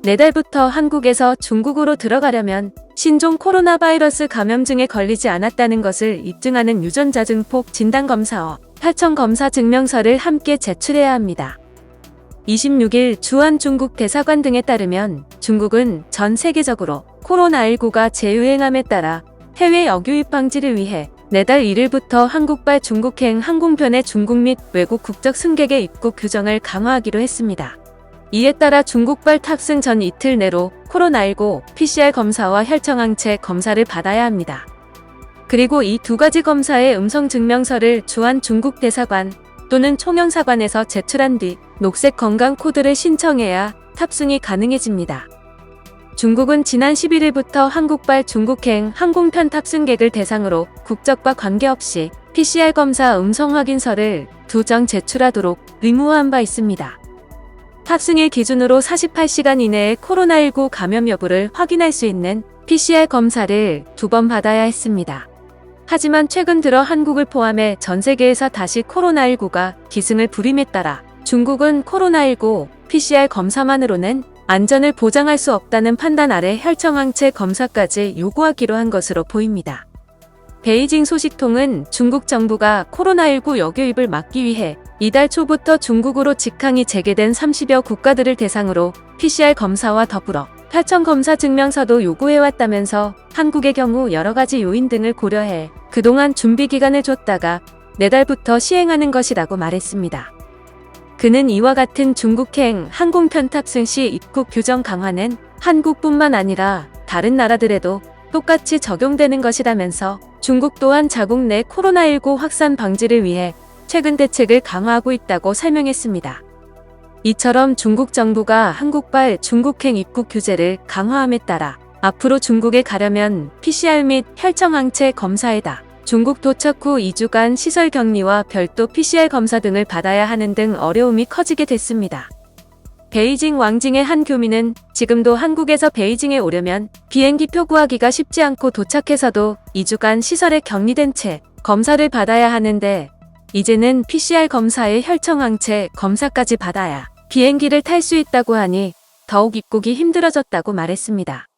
4달부터 한국에서 중국으로 들어가려면 신종 코로나 바이러스 감염증에 걸리지 않았다는 것을 입증하는 유전자 증폭 진단검사와 혈청 검사 증명서를 함께 제출해야 합니다. 26일 주한 중국 대사관 등에 따르면 중국은 전 세계적으로 코로나19가 재유행함에 따라 해외 역유입 방지를 위해 내달 1일부터 한국발 중국행 항공편의 중국 및 외국 국적 승객의 입국 규정을 강화하기로 했습니다. 이에 따라 중국발 탑승 전 이틀 내로 코로나19 PCR 검사와 혈청항체 검사를 받아야 합니다. 그리고 이 두 가지 검사의 음성 증명서를 주한 중국 대사관 또는 총영사관에서 제출한 뒤 녹색 건강 코드를 신청해야 탑승이 가능해집니다. 중국은 지난 11일부터 한국발 중국행 항공편 탑승객을 대상으로 국적과 관계없이 PCR 검사 음성 확인서를 2장 제출하도록 의무화한 바 있습니다. 탑승일 기준으로 48시간 이내에 코로나19 감염 여부를 확인할 수 있는 PCR 검사를 2번 받아야 했습니다. 하지만 최근 들어 한국을 포함해 전 세계에서 다시 코로나19가 기승을 부림에 따라 중국은 코로나19 PCR 검사만으로는 안전을 보장할 수 없다는 판단 아래 혈청항체 검사까지 요구하기로 한 것으로 보입니다. 베이징 소식통은 중국 정부가 코로나19 역유입을 막기 위해 이달 초부터 중국으로 직항이 재개된 30여 국가들을 대상으로 PCR 검사와 더불어 혈청 검사 증명서도 요구해왔다면서 한국의 경우 여러 가지 요인 등을 고려해 그동안 준비 기간을 줬다가 내달부터 시행하는 것이라고 말했습니다. 그는 이와 같은 중국행 항공편 탑승 시 입국 규정 강화는 한국뿐만 아니라 다른 나라들에도 똑같이 적용되는 것이라면서 중국 또한 자국 내 코로나19 확산 방지를 위해 최근 대책을 강화하고 있다고 설명했습니다. 이처럼 중국 정부가 한국발 중국행 입국 규제를 강화함에 따라 앞으로 중국에 가려면 PCR 및 혈청항체 검사에다 중국 도착 후 2주간 시설 격리와 별도 PCR 검사 등을 받아야 하는 등 어려움이 커지게 됐습니다. 베이징 왕징의 한 교민은 지금도 한국에서 베이징에 오려면 비행기표 구하기가 쉽지 않고 도착해서도 2주간 시설에 격리된 채 검사를 받아야 하는데 이제는 PCR 검사에 혈청항체 검사까지 받아야 비행기를 탈 수 있다고 하니 더욱 입국이 힘들어졌다고 말했습니다.